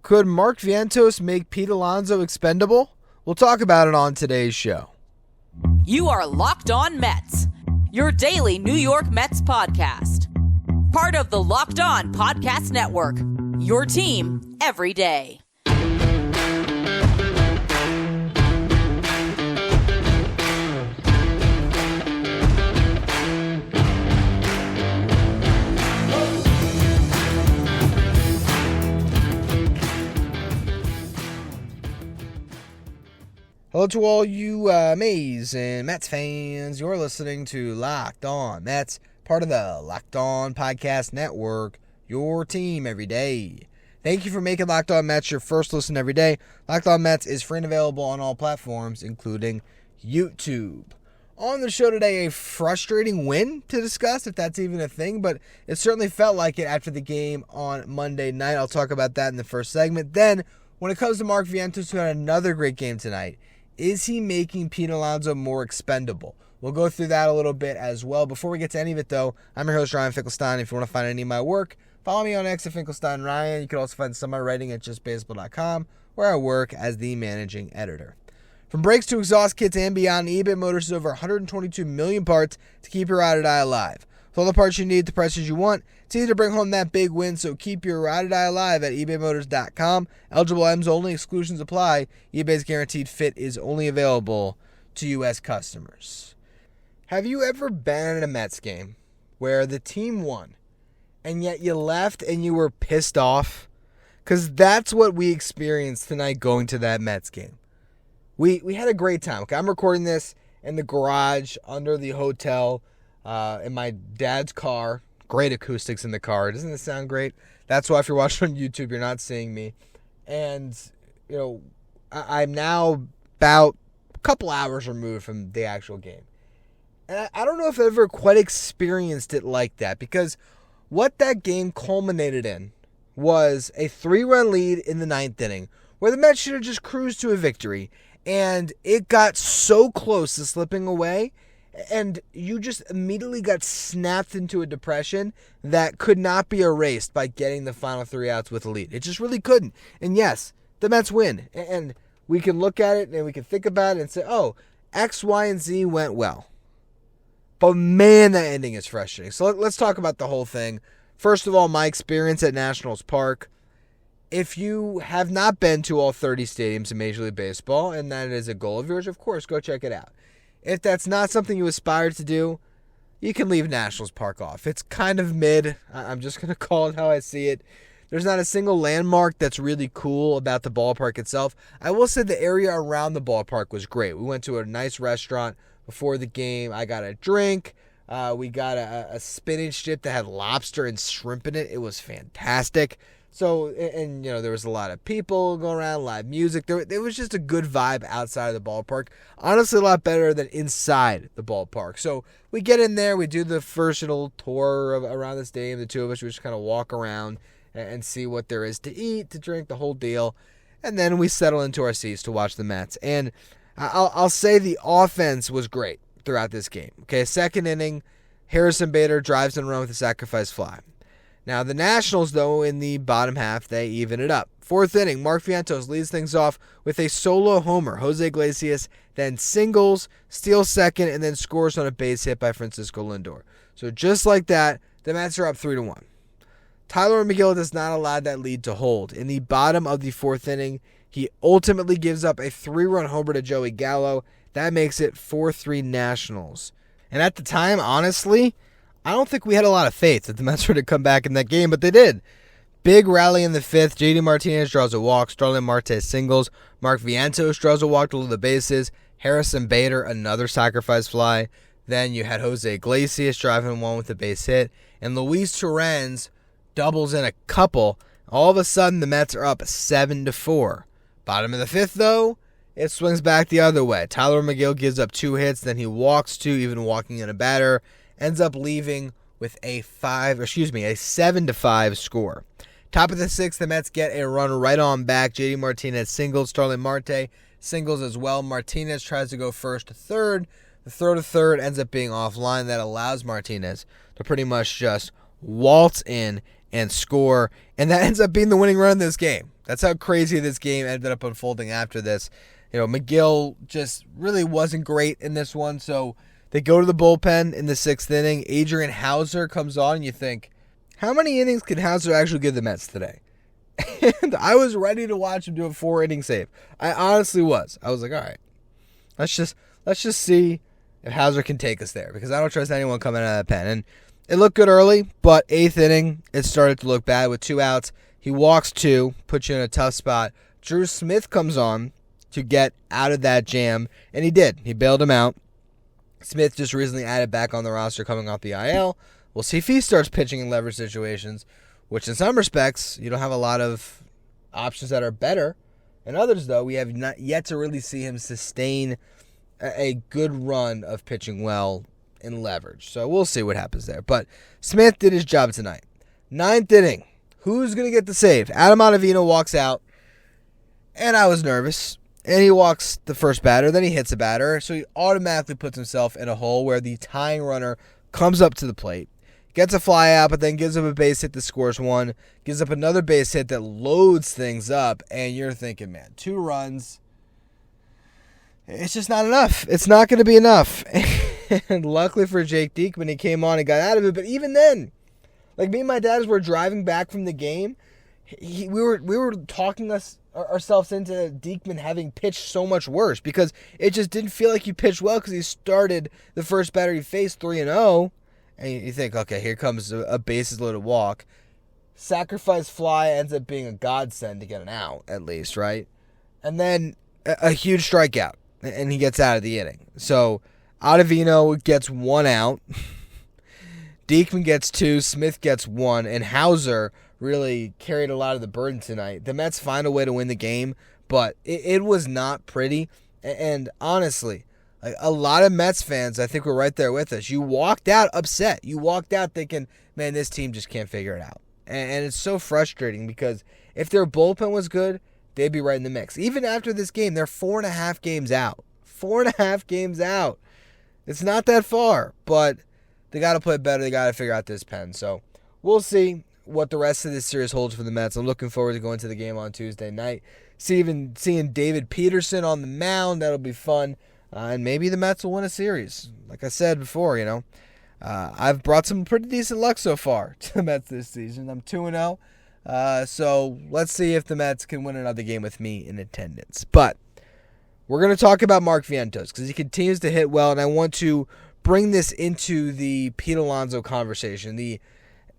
Could Mark Vientos make Pete Alonso expendable? We'll talk about it on today's show. You are Locked On Mets, your daily New York Mets podcast. Part of the Locked On Podcast Network, your team every day. Hello to all you Mays and Mets fans. You're listening to Locked On Mets, part of the Locked On Podcast Network, your team every day. Thank you for making Locked On Mets your first listen every day. Locked On Mets is free and available on all platforms, including YouTube. On the show today, a frustrating win to discuss, if that's even a thing, but it certainly felt like it after the game on Monday night. I'll talk about that in the first segment. Then, when it comes to Mark Vientos, who had another great game tonight, is he making Pete Alonso more expendable? We'll go through that a little bit as well. Before we get to any of it, though, I'm your host, Ryan Finkelstein. If you want to find any of my work, follow me on X at Finkelstein Ryan. You can also find some of my writing at justbaseball.com, where I work as the managing editor. From brakes to exhaust kits and beyond, eBay Motors has over 122 million parts to keep your ride or die alive. With all the parts you need at the prices you want, it's easy to bring home that big win, so keep your ride or die alive at ebaymotors.com. Eligible items only, exclusions apply. eBay's guaranteed fit is only available to U.S. customers. Have you ever been at a Mets game where the team won, and yet you left and you were pissed off? Because that's what we experienced tonight going to that Mets game. We had a great time. Okay, I'm recording this in the garage under the hotel in my dad's car. Great acoustics in the car. Doesn't it sound great? That's why if you're watching on YouTube, you're not seeing me. And, you know, I'm now about a couple hours removed from the actual game. And I don't know if I've ever quite experienced it like that, because what that game culminated in was a 3-run lead in the 9th inning where the Mets should have just cruised to a victory. And it got so close to slipping away, and you just immediately got snapped into a depression that could not be erased by getting the final 3 outs with a lead. It just really couldn't. And yes, the Mets win. And we can look at it and we can think about it and say, oh, X, Y, and Z went well. But man, that ending is frustrating. So let's talk about the whole thing. First of all, my experience at Nationals Park. If you have not been to all 30 stadiums in Major League Baseball, and that is a goal of yours, of course, go check it out. If that's not something you aspire to do, you can leave Nationals Park off. It's kind of mid. I'm just going to call it how I see it. There's not a single landmark that's really cool about the ballpark itself. I will say the area around the ballpark was great. We went to a nice restaurant before the game. I got a drink. We got a spinach dip that had lobster and shrimp in it. It was fantastic. So, and you know, there was a lot of people going around, live music. There was just a good vibe outside of the ballpark. Honestly, a lot better than inside the ballpark. So we get in there, we do the first little tour around the stadium. The two of us, we just kind of walk around and see what there is to eat, to drink, the whole deal. And then we settle into our seats to watch the Mets. And I'll say the offense was great throughout this game. Okay, second inning, Harrison Bader drives and runs with a sacrifice fly. Now, the Nationals, though, in the bottom half, they even it up. Fourth inning, Mark Vientos leads things off with a solo homer. Jose Iglesias then singles, steals second, and then scores on a base hit by Francisco Lindor. So just like that, the Mets are up 3-1. Tyler McGill does not allow that lead to hold. In the bottom of the fourth inning, he ultimately gives up a 3-run homer to Joey Gallo. That makes it 4-3 Nationals. And at the time, honestly, I don't think we had a lot of faith that the Mets were to come back in that game, but they did. Big rally in the fifth. JD Martinez draws a walk. Starling Marte singles. Mark Vientos draws a walk to load the bases. Harrison Bader, another sacrifice fly. Then you had Jose Iglesias driving one with a base hit. And Luis Torrens doubles in a couple. All of a sudden, the Mets are up 7-4. Bottom of the fifth, though, it swings back the other way. Tyler McGill gives up 2 hits. Then he walks 2, even walking in a batter. Ends up leaving with a 7-5 score. Top of the sixth, the Mets get a run right on back. JD Martinez singles. Starling Marte singles as well. Martinez tries to go first to third. The throw to third ends up being offline. That allows Martinez to pretty much just waltz in and score. And that ends up being the winning run in this game. That's how crazy this game ended up unfolding after this. McGill just really wasn't great in this one, so they go to the bullpen in the 6th inning. Adrian Hauser comes on, and you think, how many innings can Hauser actually give the Mets today? And I was ready to watch him do a 4-inning save. I honestly was. I was like, all right, let's just see if Hauser can take us there, because I don't trust anyone coming out of that pen. And it looked good early, but 8th inning, it started to look bad with 2 outs. He walks 2, puts you in a tough spot. Drew Smith comes on to get out of that jam, and he did. He bailed him out. Smith just recently added back on the roster coming off the IL. We'll see if he starts pitching in leverage situations, which in some respects, you don't have a lot of options that are better. In others, though, we have not yet to really see him sustain a good run of pitching well in leverage. So we'll see what happens there. But Smith did his job tonight. 9th inning. Who's going to get the save? Adam Ottavino walks out, and I was nervous. And he walks the first batter, then he hits a batter, so he automatically puts himself in a hole where the tying runner comes up to the plate, gets a fly out, but then gives up a base hit that scores 1, gives up another base hit that loads things up, and you're thinking, man, 2 runs, it's just not enough. It's not going to be enough. And luckily for Jake Diekman, he came on and got out of it, but even then, like me and my dad, as we're driving back from the game, we were talking ourselves into Diekman having pitched so much worse, because it just didn't feel like he pitched well, because he started the first batter he faced 3-0, and you think, okay, here comes a bases loaded walk. Sacrifice fly ends up being a godsend to get an out, at least, right? And then a huge strikeout, and he gets out of the inning. So Ottavino gets 1 out, Diekman gets 2, Smith gets 1, and Hauser really carried a lot of the burden tonight. The Mets find a way to win the game, but it was not pretty. And honestly, like a lot of Mets fans, I think, were right there with us. You walked out upset. You walked out thinking, man, this team just can't figure it out. And it's so frustrating, because if their bullpen was good, they'd be right in the mix. Even after this game, they're 4.5 games out. 4.5 games out. It's not that far, but they got to play better. They got to figure out this pen. So we'll see what the rest of this series holds for the Mets. I'm looking forward to going to the game on Tuesday night. Seeing David Peterson on the mound, that'll be fun. And maybe the Mets will win a series. Like I said before, I've brought some pretty decent luck so far to the Mets this season. I'm 2-0. So let's see if the Mets can win another game with me in attendance. But we're going to talk about Mark Vientos, because he continues to hit well, and I want to bring this into the Pete Alonso conversation, the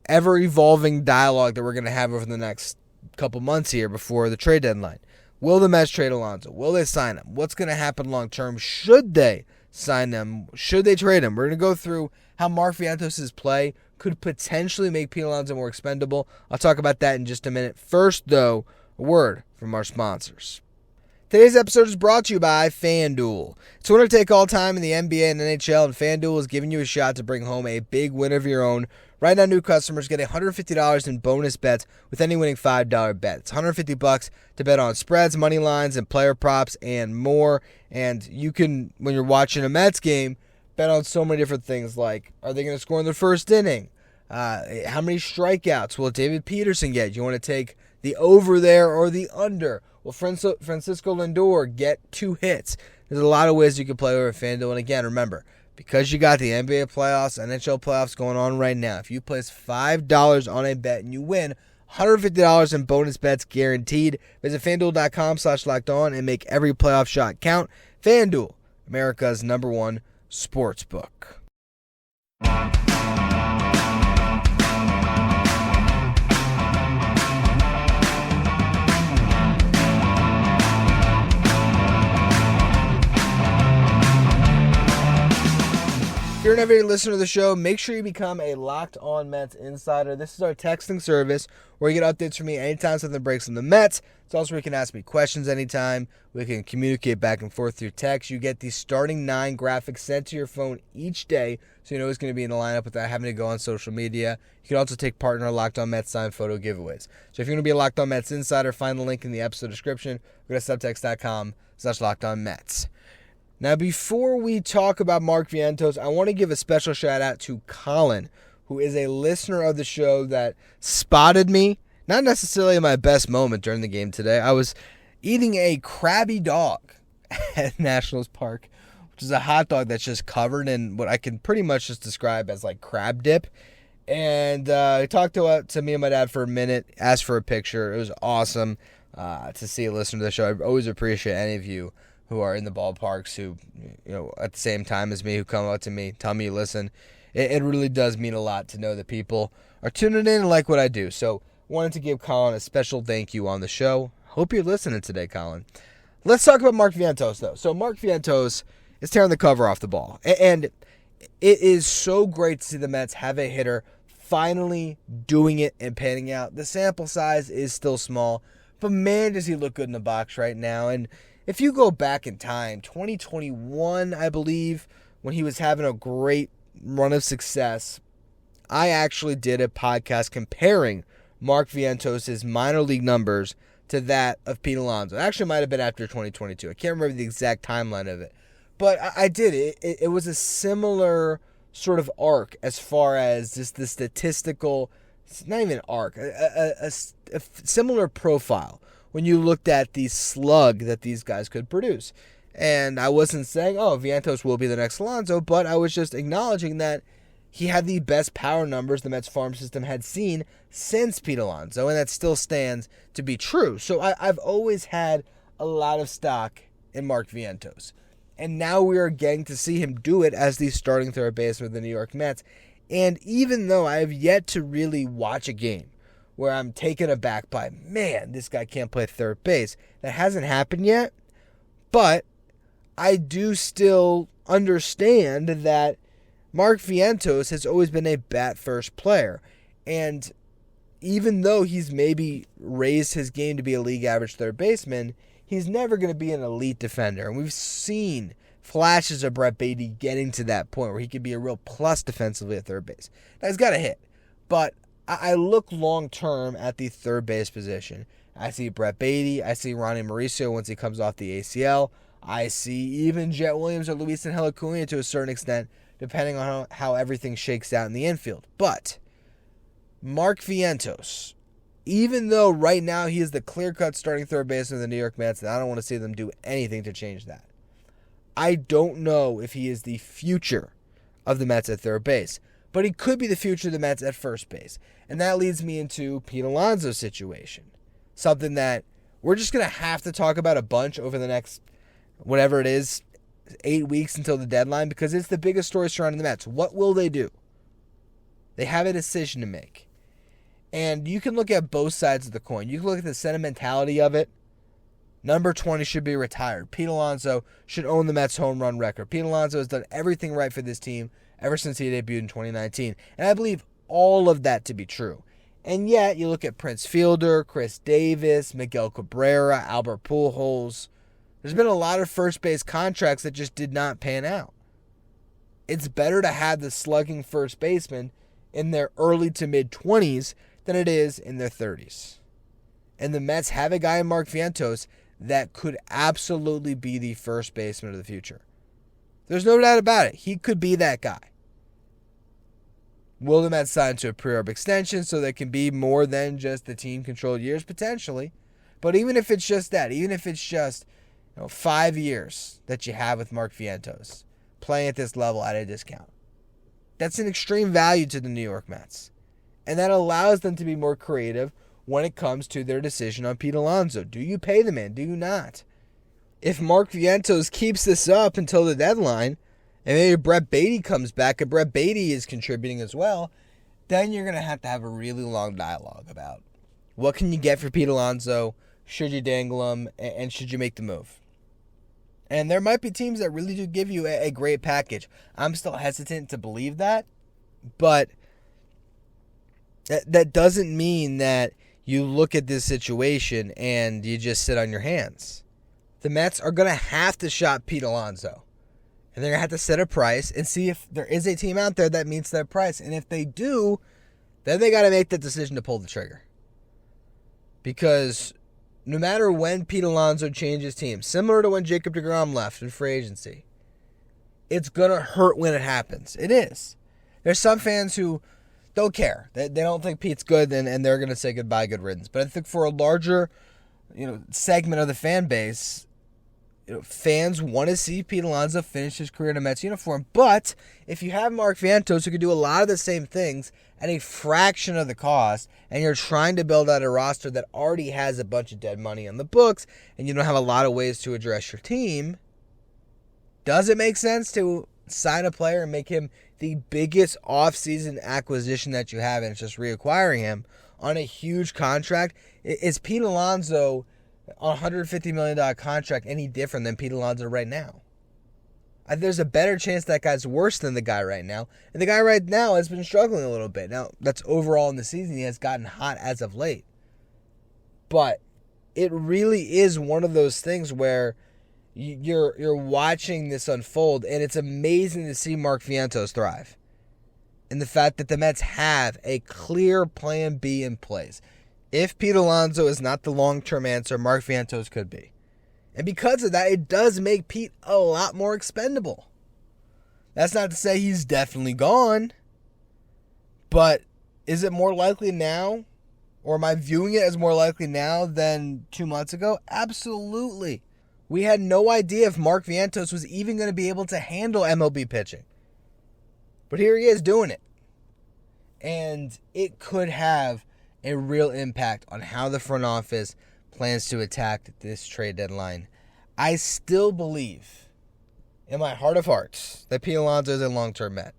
ever-evolving dialogue that we're going to have over the next couple months here before the trade deadline. Will the Mets trade Alonso? Will they sign him? What's going to happen long-term? Should they sign him? Should they trade him? We're going to go through how Mark Vientos' play could potentially make Pete Alonso more expendable. I'll talk about that in just a minute. First, though, a word from our sponsors. Today's episode is brought to you by FanDuel. It's winner take all time in the NBA and NHL, and FanDuel is giving you a shot to bring home a big win of your own. Right now, new customers get $150 in bonus bets with any winning $5 bet. It's $150 to bet on spreads, money lines, and player props, and more. And you can, when you're watching a Mets game, bet on so many different things, like, are they going to score in the first inning? How many strikeouts will David Peterson get? You want to take the over there or the under? Will Francisco Lindor get 2 hits? There's a lot of ways you can play over FanDuel. And again, remember, because you got the NBA playoffs, NHL playoffs going on right now, if you place $5 on a bet and you win, $150 in bonus bets guaranteed. Visit FanDuel.com/lockedon and make every playoff shot count. FanDuel, America's #1 sportsbook. If you're an everyday listener to the show, make sure you become a Locked On Mets insider. This is our texting service where you get updates from me anytime something breaks in the Mets. It's also where you can ask me questions anytime. We can communicate back and forth through text. You get the starting 9 graphics sent to your phone each day, so you know who's going to be in the lineup without having to go on social media. You can also take part in our Locked On Mets signed photo giveaways. So if you're going to be a Locked On Mets insider, find the link in the episode description. Go to subtext.com/LockedOnMets. Now, before we talk about Mark Vientos, I want to give a special shout out to Colin, who is a listener of the show that spotted me not necessarily my best moment during the game today. I was eating a Krabby Dog at Nationals Park, which is a hot dog that's just covered in what I can pretty much just describe as like crab dip. And he talked to me and my dad for a minute, asked for a picture. It was awesome to see and listen to the show. I always appreciate any of you who are in the ballparks who, at the same time as me, who come up to me, tell me you listen. It really does mean a lot to know that people are tuning in and like what I do. So wanted to give Colin a special thank you on the show. Hope you're listening today, Colin. Let's talk about Mark Vientos, though. So Mark Vientos is tearing the cover off the ball. And it is so great to see the Mets have a hitter finally doing it and panning out. The sample size is still small, but man, does he look good in the box right now. And if you go back in time, 2021, I believe, when he was having a great run of success, I actually did a podcast comparing Mark Vientos' minor league numbers to that of Pete Alonso. It actually might have been after 2022. I can't remember the exact timeline of it. But I did it. It was a similar sort of arc as far as just the statistical, it's not even arc, a similar profile when you looked at the slug that these guys could produce. And I wasn't saying, Vientos will be the next Alonso, but I was just acknowledging that he had the best power numbers the Mets farm system had seen since Pete Alonso, and that still stands to be true. So I've always had a lot of stock in Mark Vientos. And now we are getting to see him do it as the starting third baseman of the New York Mets. And even though I have yet to really watch a game where I'm taken aback by, man, this guy can't play third base, that hasn't happened yet. But I do still understand that Mark Vientos has always been a bat-first player. And even though he's maybe raised his game to be a league average third baseman, he's never going to be an elite defender. And we've seen flashes of Brett Beatty getting to that point where he could be a real plus defensively at third base. Now, he's got to hit. But I look long-term at the third base position. I see Brett Beatty. I see Ronnie Mauricio once he comes off the ACL. I see even Jet Williams or Luis Angel Acuna to a certain extent, depending on how everything shakes out in the infield. But Mark Vientos, even though right now he is the clear-cut starting third baseman of the New York Mets, and I don't want to see them do anything to change that, I don't know if he is the future of the Mets at third base. But he could be the future of the Mets at first base. And that leads me into Pete Alonso's situation. Something that we're just going to have to talk about a bunch over the next, whatever it is, 8 weeks until the deadline, because it's the biggest story surrounding the Mets. What will they do? They have a decision to make. And you can look at both sides of the coin. You can look at the sentimentality of it. Number 20 should be retired. Pete Alonso should own the Mets home run record. Pete Alonso has done everything right for this team ever since he debuted in 2019. And I believe all of that to be true. And yet, you look at Prince Fielder, Chris Davis, Miguel Cabrera, Albert Pujols. There's been a lot of first base contracts that just did not pan out. It's better to have the slugging first baseman in their early to mid-20s than it is in their 30s. And the Mets have a guy in Mark Vientos that could absolutely be the first baseman of the future. There's no doubt about it. He could be that guy. Will the Mets sign to a pre-arb extension so there can be more than just the team-controlled years? Potentially. But even if it's just that, even if it's just 5 years that you have with Mark Vientos playing at this level at a discount, that's an extreme value to the New York Mets. And that allows them to be more creative when it comes to their decision on Pete Alonso. Do you pay the man? Do you not? If Mark Vientos keeps this up until the deadline, and maybe Brett Beatty comes back and Brett Beatty is contributing as well, then you're going to have a really long dialogue about what can you get for Pete Alonso, should you dangle him, and should you make the move. And there might be teams that really do give you a great package. I'm still hesitant to believe that, but that doesn't mean that you look at this situation and you just sit on your hands. The Mets are going to have to shop Pete Alonso. And they're going to have to set a price and see if there is a team out there that meets that price. And if they do, then they got to make that decision to pull the trigger. Because no matter when Pete Alonso changes teams, similar to when Jacob deGrom left in free agency, it's going to hurt when it happens. It is. There's some fans who don't care. They don't think Pete's good, and they're going to say goodbye, good riddance. But I think for a larger, segment of the fan base, fans want to see Pete Alonso finish his career in a Mets uniform. But if you have Mark Vientos, who can do a lot of the same things at a fraction of the cost, and you're trying to build out a roster that already has a bunch of dead money on the books, and you don't have a lot of ways to address your team, does it make sense to sign a player and make him the biggest offseason acquisition that you have, and it's just reacquiring him on a huge contract? Is Pete Alonso on a $150 million contract any different than Pete Alonso right now? There's a better chance that guy's worse than the guy right now. And the guy right now has been struggling a little bit. Now, that's overall in the season. He has gotten hot as of late. But it really is one of those things where you're watching this unfold, and it's amazing to see Mark Vientos thrive. And the fact that the Mets have a clear plan B in place. If Pete Alonso is not the long-term answer, Mark Vientos could be. And because of that, it does make Pete a lot more expendable. That's not to say he's definitely gone. But is it more likely now? Or am I viewing it as more likely now than 2 months ago? Absolutely. We had no idea if Mark Vientos was even going to be able to handle MLB pitching. But here he is doing it. And it could have a real impact on how the front office plans to attack this trade deadline. I still believe, in my heart of hearts, that Pete Alonso is a long-term Met.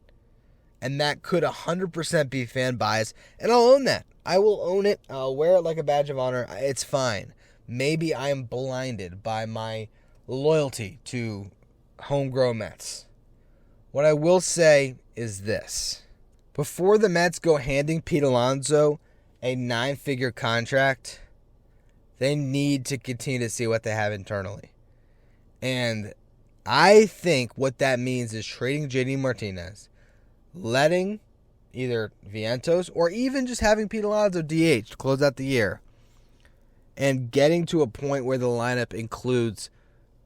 And that could 100% be fan bias. And I'll own that. I will own it. I'll wear it like a badge of honor. It's fine. Maybe I am blinded by my loyalty to homegrown Mets. What I will say is this. Before the Mets go handing Pete Alonso a 9-figure contract, they need to continue to see what they have internally. And I think what that means is trading JD Martinez, letting either Vientos or even just having Pete Alonso DH to close out the year, and getting to a point where the lineup includes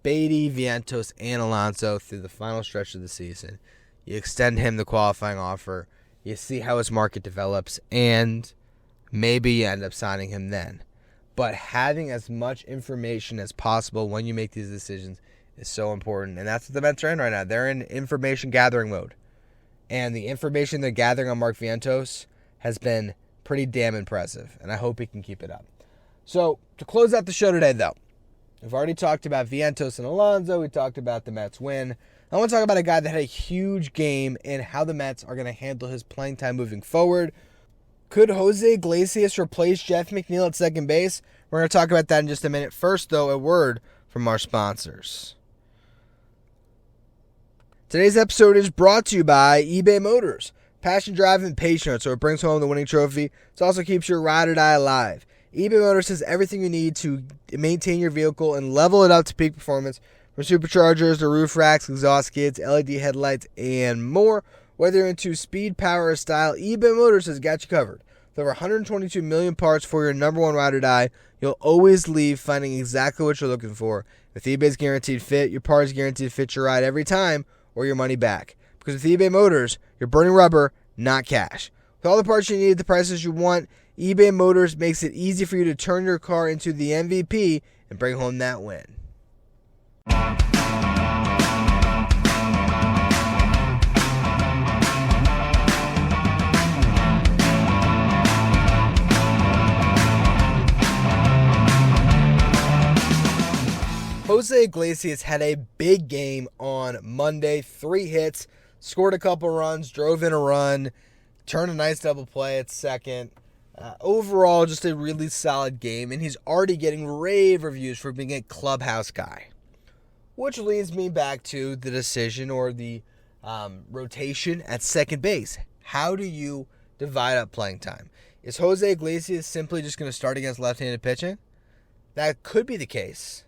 Beatty, Vientos, and Alonso through the final stretch of the season. You extend him the qualifying offer, you see how his market develops, and maybe you end up signing him then. But having as much information as possible when you make these decisions is so important. And that's what the Mets are in right now. They're in information gathering mode. And the information they're gathering on Mark Vientos has been pretty damn impressive. And I hope he can keep it up. So, to close out the show today, though, we've already talked about Vientos and Alonso. We talked about the Mets win. I want to talk about a guy that had a huge game and how the Mets are going to handle his playing time moving forward. Could Jose Iglesias replace Jeff McNeil at second base? We're going to talk about that in just a minute. First, though, a word from our sponsors. Today's episode is brought to you by eBay Motors. Passion, drive, and patience, so it brings home the winning trophy. It also keeps your ride or die alive. eBay Motors has everything you need to maintain your vehicle and level it up to peak performance. From superchargers to roof racks, exhaust kits, LED headlights, and more. Whether you're into speed, power, or style, eBay Motors has got you covered. With over 122 million parts for your number one ride or die, you'll always leave finding exactly what you're looking for. With eBay's guaranteed fit, your parts guaranteed to fit your ride every time or your money back. Because with eBay Motors, you're burning rubber, not cash. With all the parts you need at the prices you want, eBay Motors makes it easy for you to turn your car into the MVP and bring home that win. Jose Iglesias had a big game on Monday. 3 hits, scored a couple runs, drove in a run, turned a nice double play at second. Overall, just a really solid game, and he's already getting rave reviews for being a clubhouse guy. Which leads me back to the decision or the rotation at second base. How do you divide up playing time? Is Jose Iglesias simply just going to start against left-handed pitching? That could be the case.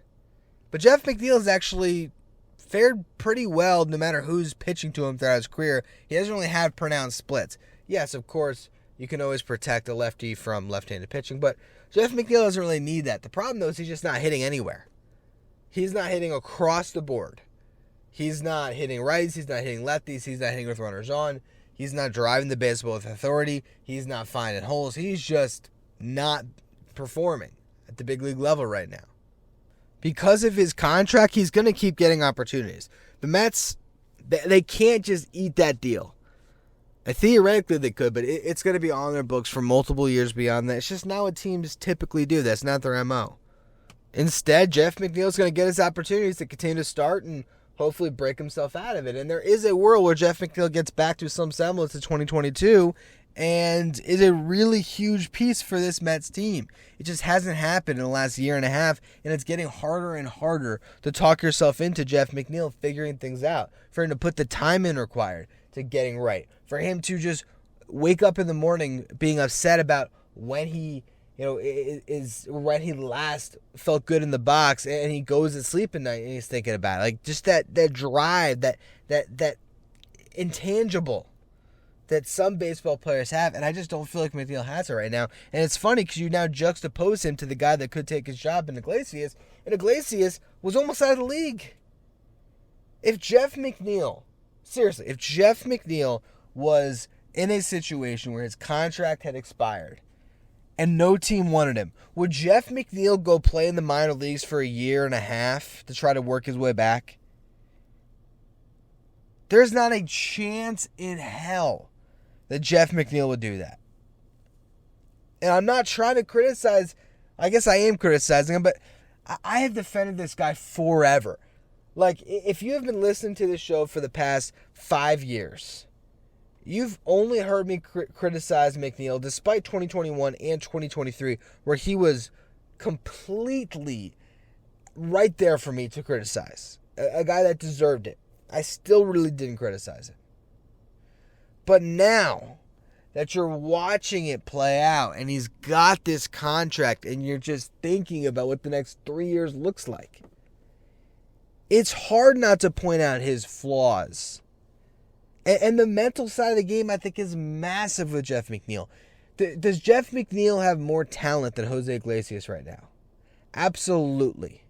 But Jeff McNeil has actually fared pretty well no matter who's pitching to him throughout his career. He doesn't really have pronounced splits. Yes, of course, you can always protect a lefty from left-handed pitching, but Jeff McNeil doesn't really need that. The problem, though, is he's just not hitting anywhere. He's not hitting across the board. He's not hitting righties. He's not hitting lefties. He's not hitting with runners on. He's not driving the baseball with authority. He's not finding holes. He's just not performing at the big league level right now. Because of his contract, he's going to keep getting opportunities. The Mets, they can't just eat that deal. Theoretically, they could, but it's going to be on their books for multiple years beyond that. It's just not what teams typically do. That's not their MO. Instead, Jeff McNeil is going to get his opportunities to continue to start and hopefully break himself out of it. And there is a world where Jeff McNeil gets back to some semblance of 2022 and is a really huge piece for this Mets team. It just hasn't happened in the last year and a half, and it's getting harder and harder to talk yourself into Jeff McNeil figuring things out, for him to put the time in required to getting right, for him to just wake up in the morning being upset about when he when he last felt good in the box, and he goes to sleep at night and he's thinking about it. Like, just that drive, that intangible that some baseball players have, and I just don't feel like McNeil has it right now. And it's funny because you now juxtapose him to the guy that could take his job in Iglesias, and Iglesias was almost out of the league. If Jeff McNeil was in a situation where his contract had expired and no team wanted him, would Jeff McNeil go play in the minor leagues for a year and a half to try to work his way back? There's not a chance in hell that Jeff McNeil would do that. And I'm not trying to criticize, I guess I am criticizing him, but I have defended this guy forever. Like, if you have been listening to this show for the past 5 years, you've only heard me criticize McNeil despite 2021 and 2023, where he was completely right there for me to criticize. A guy that deserved it. I still really didn't criticize it. But now that you're watching it play out and he's got this contract and you're just thinking about what the next 3 years looks like, it's hard not to point out his flaws. And the mental side of the game, I think, is massive with Jeff McNeil. Does Jeff McNeil have more talent than Jose Iglesias right now? Absolutely.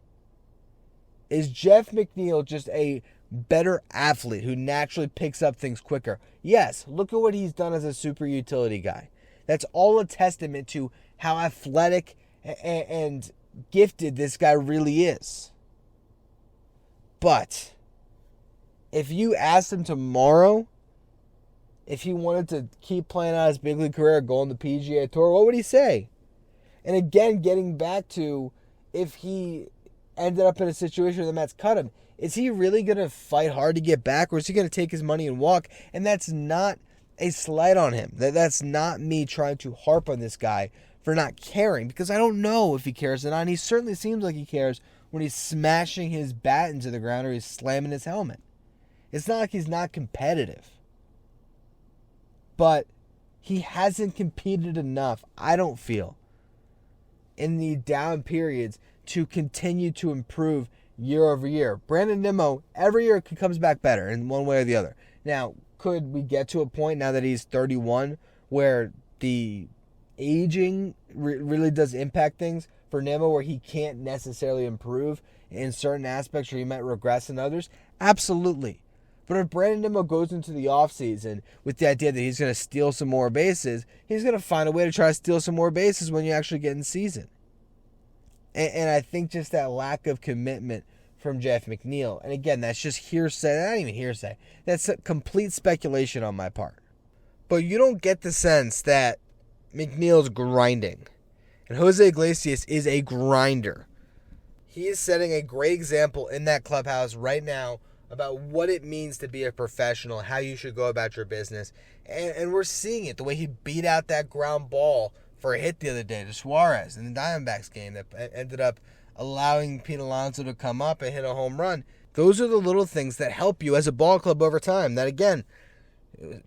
Is Jeff McNeil just a better athlete who naturally picks up things quicker? Yes, look at what he's done as a super utility guy. That's all a testament to how athletic and gifted this guy really is. But if you asked him tomorrow if he wanted to keep playing out his big league career, go on the PGA Tour, what would he say? And again, getting back to if he ended up in a situation where the Mets cut him, is he really going to fight hard to get back, or is he going to take his money and walk? And that's not a slight on him. That's not me trying to harp on this guy for not caring, because I don't know if he cares or not. And he certainly seems like he cares when he's smashing his bat into the ground or he's slamming his helmet. It's not like he's not competitive. But he hasn't competed enough, I don't feel, in the down periods to continue to improve year over year. Brandon Nimmo, every year he comes back better in one way or the other. Now, could we get to a point now that he's 31 where the aging really does impact things for Nimmo, where he can't necessarily improve in certain aspects or he might regress in others? Absolutely. But if Brandon Nimmo goes into the offseason with the idea that he's going to steal some more bases, he's going to find a way to try to steal some more bases when you actually get in season. And I think just that lack of commitment from Jeff McNeil, and again, that's just hearsay, not even hearsay, that's complete speculation on my part. But you don't get the sense that McNeil's grinding. And Jose Iglesias is a grinder. He is setting a great example in that clubhouse right now about what it means to be a professional, how you should go about your business. And we're seeing it, the way he beat out that ground ball for a hit the other day to Suarez in the Diamondbacks game that ended up allowing Pete Alonso to come up and hit a home run. Those are the little things that help you as a ball club over time, that, again,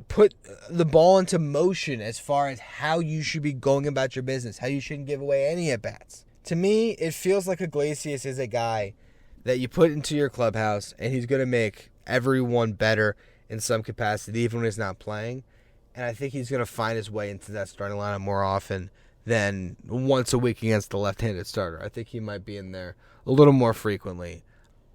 put the ball into motion as far as how you should be going about your business, how you shouldn't give away any at-bats. To me, it feels like Iglesias is a guy that you put into your clubhouse and he's going to make everyone better in some capacity, even when he's not playing. And I think he's going to find his way into that starting lineup more often than once a week against the left-handed starter. I think he might be in there a little more frequently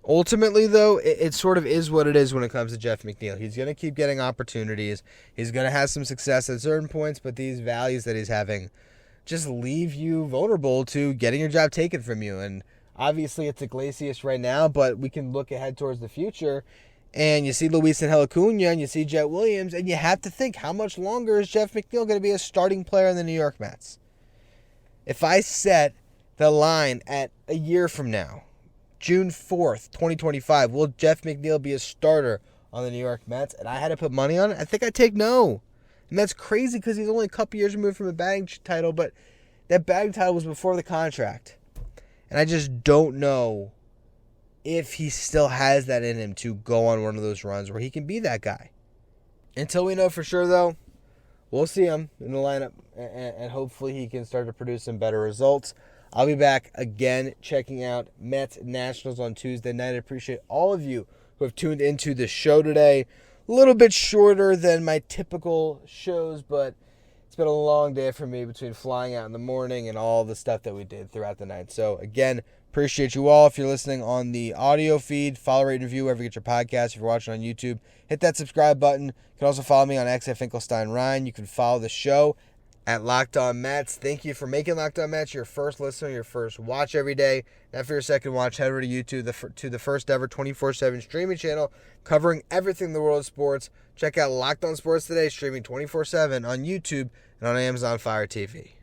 Ultimately, though, it sort of is what it is when it comes to Jeff McNeil. He's going to keep getting opportunities. He's going to have some success at certain points, but these values that he's having just leave you vulnerable to getting your job taken from you. And obviously, it's Iglesias right now, but we can look ahead towards the future. And you see Luis Angel Acuna and you see Jet Williams, and you have to think, how much longer is Jeff McNeil going to be a starting player in the New York Mets? If I set the line at a year from now, June 4th, 2025, will Jeff McNeil be a starter on the New York Mets? And I had to put money on it. I think I'd take no. And that's crazy because he's only a couple years removed from a batting title, but that batting title was before the contract. And I just don't know if he still has that in him to go on one of those runs where he can be that guy. Until we know for sure, though, we'll see him in the lineup, and hopefully he can start to produce some better results. I'll be back again checking out Mets Nationals on Tuesday night. I appreciate all of you who have tuned into the show today. A little bit shorter than my typical shows, but it's been a long day for me between flying out in the morning and all the stuff that we did throughout the night. So again, appreciate you all. If you're listening on the audio feed, follow, rate, and review wherever you get your podcast. If you're watching on YouTube, hit that subscribe button. You can also follow me on X at Finkelstein Ryan. You can follow the show at Locked On Mets. Thank you for making Locked On Mets your first listener, your first watch every day. Now for your second watch, head over to YouTube, to the first ever 24/7 streaming channel covering everything in the world of sports. Check out Locked On Sports Today, streaming 24/7 on YouTube and on Amazon Fire TV.